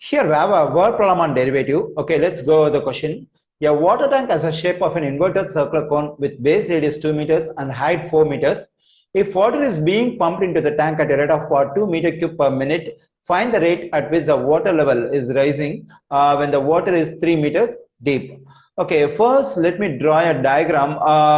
Here we have a word problem on derivative. Okay, let's go over the question. A water tank has a shape of an inverted circular cone with base radius 2 meters and height 4 meters. If water is being pumped into the tank at a rate of 2 meter cube per minute, find the rate at which the water level is rising when the water is 3 meters deep. Okay, first let me draw a diagram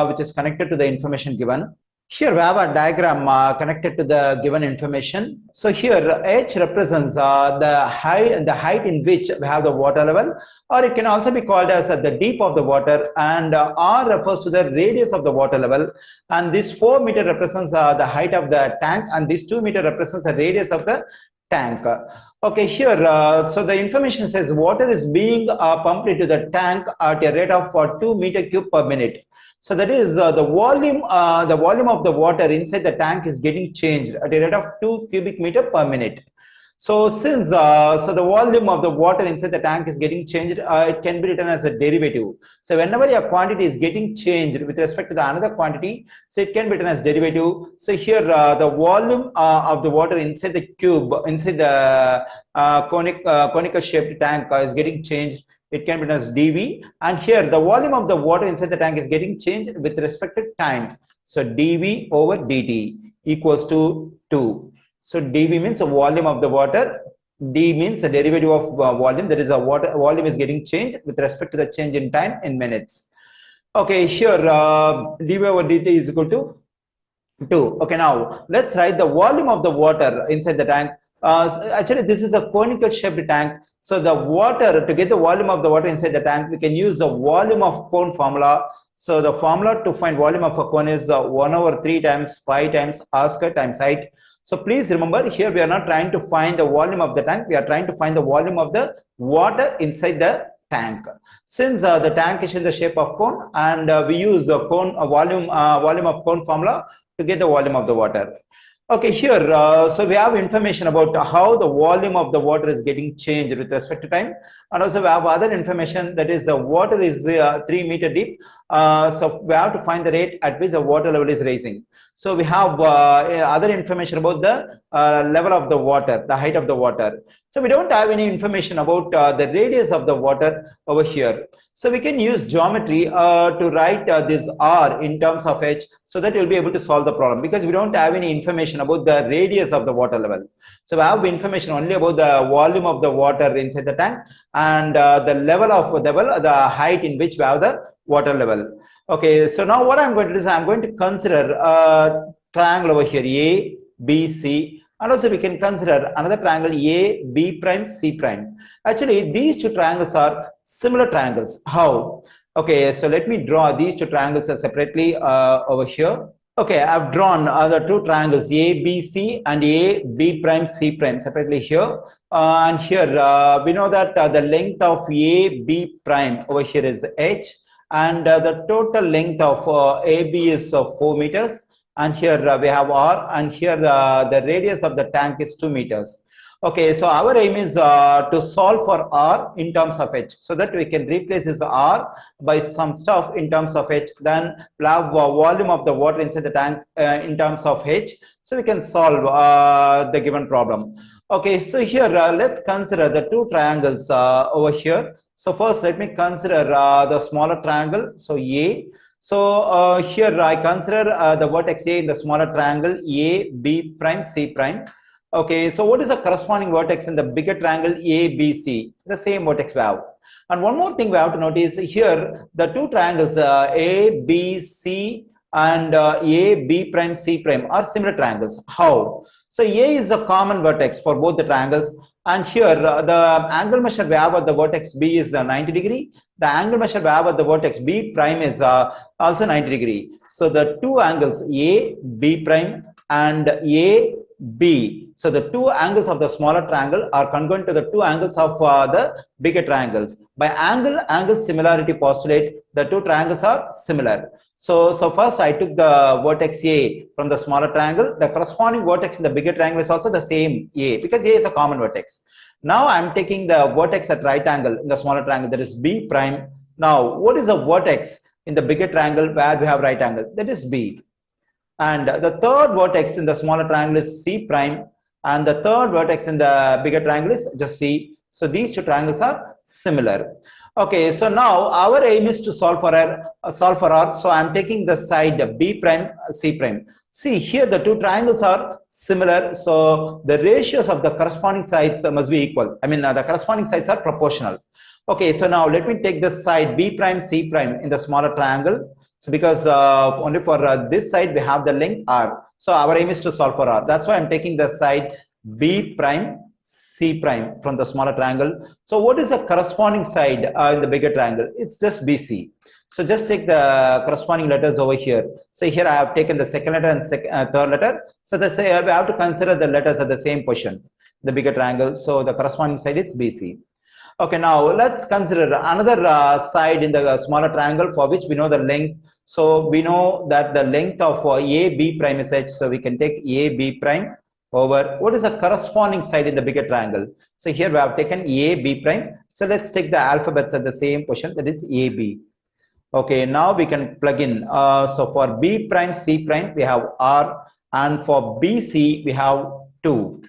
which is connected to the information given. Here we have a diagram connected to the given information. So here H represents the height in which we have the water level, or it can also be called as the deep of the water, and R refers to the radius of the water level, and this 4 meter represents the height of the tank, and this 2 meter represents the radius of the tank. Okay, here so the information says water is being pumped into the tank at a rate of 2 meter cube per minute. So that is the volume of the water inside the tank is getting changed at a rate of 2 cubic meter per minute. So since so the volume of the water inside the tank is getting changed, it can be written as a derivative. So whenever a quantity is getting changed with respect to the another quantity, so it can be written as derivative. So here the volume of the water inside the cube, inside the conical shaped tank is getting changed. It can be written as dV, and here the volume of the water inside the tank is getting changed with respect to time. So dV over dt equals to 2. So dV means the volume of the water, d means the derivative of volume, that is a water volume is getting changed with respect to the change in time in minutes. Okay, here dV over dt is equal to 2. Okay, now let's write the volume of the water inside the tank. Actually this is a conical shaped tank, so the water, to get the volume of the water inside the tank, we can use the volume of cone formula. So the formula to find volume of a cone is 1 over 3 times pi times r square times height. So please remember, here we are not trying to find the volume of the tank, we are trying to find the volume of the water inside the tank. Since the tank is in the shape of cone, and we use the cone volume of cone formula to get the volume of the water. Okay, here so we have information about how the volume of the water is getting changed with respect to time, and also we have other information, that is the water is 3 meter deep. So we have to find the rate at which the water level is rising. So we have other information about the level of the water, the height of the water. So we don't have any information about the radius of the water over here. So we can use geometry to write this r in terms of h, so that you'll be able to solve the problem, because we don't have any information about the radius of the water level. So we have information only about the volume of the water inside the tank, and the level of the height in which we have the water level. Okay, so now what I'm going to do is I'm going to consider a triangle over here, A, B, C, and also we can consider another triangle A, B prime, C prime. Actually, these two triangles are similar triangles. How? Okay, so let me draw these two triangles separately over here. Okay, I've drawn the two triangles A, B, C and A, B prime, C prime separately here. And here we know that the length of A, B prime over here is h, and the total length of AB is 4 meters, and here we have r, and here the radius of the tank is 2 meters. Okay, so our aim is to solve for r in terms of h, so that we can replace this r by some stuff in terms of h, then we'll have volume of the water inside the tank in terms of h, so we can solve the given problem. Okay, so here let's consider the two triangles over here. So first let me consider the smaller triangle, so A. So here I consider the vertex A in the smaller triangle A, B prime, C prime. Okay, so what is the corresponding vertex in the bigger triangle A, B, C? The same vertex we have. And one more thing we have to notice here, the two triangles A, B, C and A, B prime, C prime are similar triangles. How? So A is a common vertex for both the triangles, and here the angle measure we have at the vertex B is 90 degree. The angle measure we have at the vertex B prime is also 90 degree. So the two angles A, B prime and A, B, so the two angles of the smaller triangle are congruent to the two angles of the bigger triangles. By angle similarity postulate, the two triangles are similar. So first I took the vertex A from the smaller triangle. The corresponding vertex in the bigger triangle is also the same A, because A is a common vertex. Now I'm taking the vertex at right angle in the smaller triangle, that is B prime. Now what is the vertex in the bigger triangle where we have right angle? That is B. And the third vertex in the smaller triangle is C prime, and the third vertex in the bigger triangle is just C. So these two triangles are similar. Okay, so now our aim is to solve for R. So I'm taking the side B prime, C prime. See here the two triangles are similar, so the ratios of the corresponding sides must be equal. I mean the corresponding sides are proportional. Okay, so now let me take the side B prime, C prime in the smaller triangle. So because only for this side we have the length R. So our aim is to solve for R. That's why I'm taking the side B prime, C prime from the smaller triangle. So what is the corresponding side in the bigger triangle? It's just BC. So just take the corresponding letters over here. So here I have taken the second letter and third letter. So we have to consider the letters at the same position, the bigger triangle. So the corresponding side is BC. Okay, now let's consider another side in the smaller triangle for which we know the length. So we know that the length of AB prime is H. So we can take AB prime over what is the corresponding side in the bigger triangle. So here we have taken AB prime. So let's take the alphabets at the same position, that is AB. Okay, now we can plug in. So for B prime, C prime, we have R, and for BC, we have 2.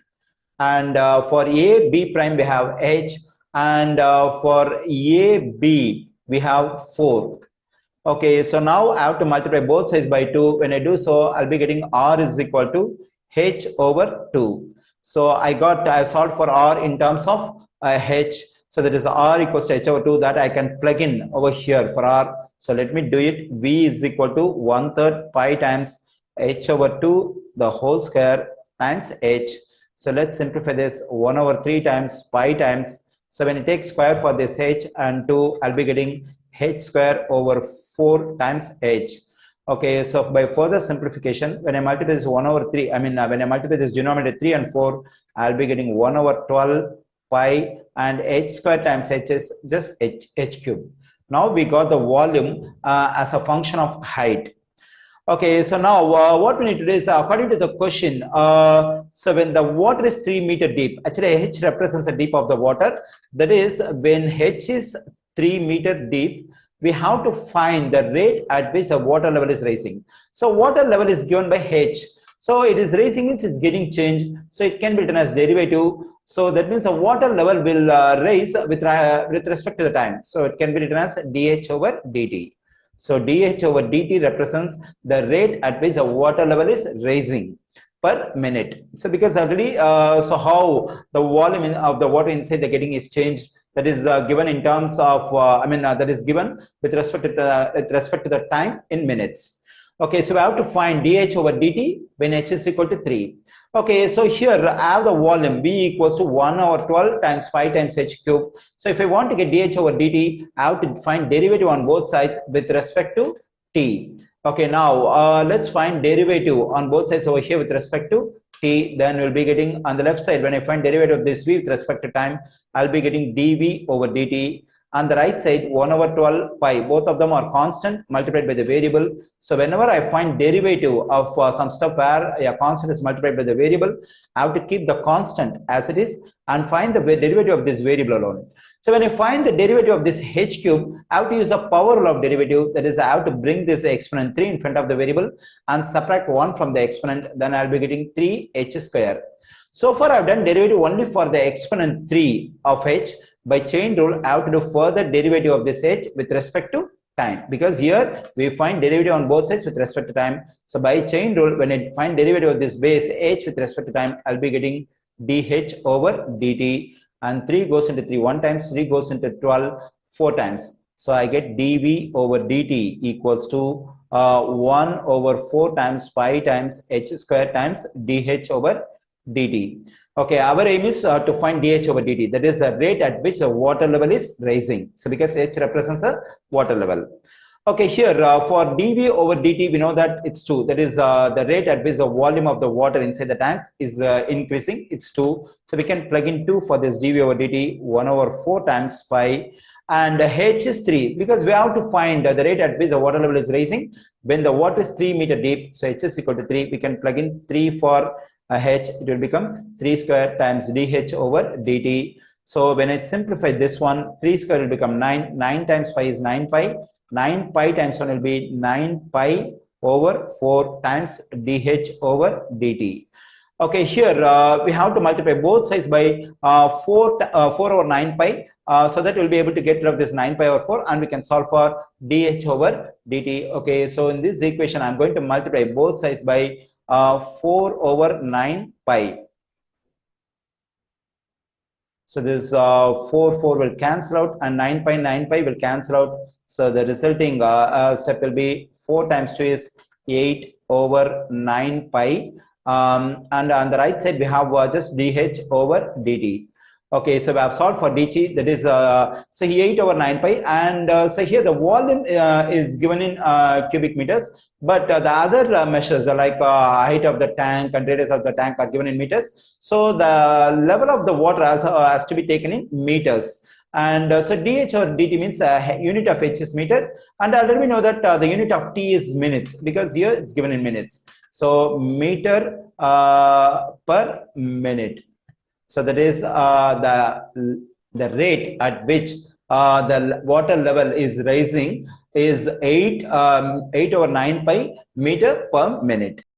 And for A, B prime, we have H, and for AB, we have 4. Okay, so now I have to multiply both sides by 2. When I do so, I'll be getting R is equal to H over 2. So I solved for R in terms of H. So that is R equals to H over 2 that I can plug in over here for R. So let me do it. V is equal to 1/3 pi times H over 2 the whole square times H. So let's simplify this. 1/3 times pi times. So when you take square for this H and 2, I'll be getting H square over 4 times H. Okay, so by further simplification, when I multiply this 1/3, when I multiply this denominator 3 and 4, I'll be getting 1/12 pi, and H square times H is just H cube. Now we got the volume as a function of height. Okay, so now what we need to do is according to the question, so when the water is 3 meter deep, actually H represents the deep of the water. That is, when H is 3 meter deep, we have to find the rate at which the water level is rising. So water level is given by H. So it is rising means it's getting changed. So it can be written as derivative. So that means the water level will rise with respect to the time. So it can be written as dH over dt. So dH over dt represents the rate at which the water level is rising per minute. So because already, so how the volume of the water inside the getting is changed, that is given in terms of, that is given with respect to the time in minutes. Okay, so we have to find dH over dt when H is equal to 3. Okay, so here I have the volume V equals to 1/12 times 5 times H cube. So if I want to get dH over dt, I have to find derivative on both sides with respect to t. Okay, now let's find derivative on both sides over here with respect to t. Then we'll be getting on the left side, when I find derivative of this V with respect to time, I'll be getting dV over dt. On the right side, 1/12 pi, both of them are constant multiplied by the variable. So whenever I find derivative of some stuff where a constant is multiplied by the variable, I have to keep the constant as it is and find the derivative of this variable alone. So when I find the derivative of this H cube, I have to use the power rule of derivative. That is, I have to bring this exponent 3 in front of the variable and subtract 1 from the exponent. Then I'll be getting 3h square. So far I've done derivative only for the exponent 3 of H. By chain rule, I have to do further derivative of this H with respect to time, because here we find derivative on both sides with respect to time. So by chain rule, when I find derivative of this base H with respect to time, I'll be getting dH over dt, and 3 goes into 3 1 times, 3 goes into 12 4 times. So I get dV over dt equals to 1/4 times pi times H square times dH over dt. Okay, our aim is to find dH over dt, that is the rate at which the water level is rising. So because H represents a water level. Okay, here for dV over dt, we know that it's 2. That is the rate at which the volume of the water inside the tank is increasing. It's 2. So we can plug in 2 for this dV over dt, 1/4 times pi. And H is 3, because we have to find the rate at which the water level is rising when the water is 3 meter deep. So H is equal to 3. We can plug in 3 for H. It will become 3 square times dH over dt. So when I simplify this one, 3 square will become 9. 9 times pi is 9 pi. 9 pi times 1 will be 9 pi over 4 times dH over dt. Okay, here we have to multiply both sides by 4 over 9 pi. So that we'll be able to get rid of this 9 pi over 4 and we can solve for dh over dt. Okay, so in this equation, I'm going to multiply both sides by 4 over 9 pi. So this 4 will cancel out and 9 pi will cancel out. So the resulting step will be 4 times 2 is 8 over 9 pi. And on the right side, we have just dh over dt. Okay, so we have solved for dt, that is, so here 8 over 9 pi, and so here the volume is given in cubic meters, but the other measures like height of the tank and radius of the tank are given in meters. So the level of the water also has to be taken in meters. And so dh or dt means unit of h is meter, and already we know that the unit of t is minutes, because here it's given in minutes. So meter per minute. So that is the rate at which the water level is rising is 8 over 9 pi meter per minute.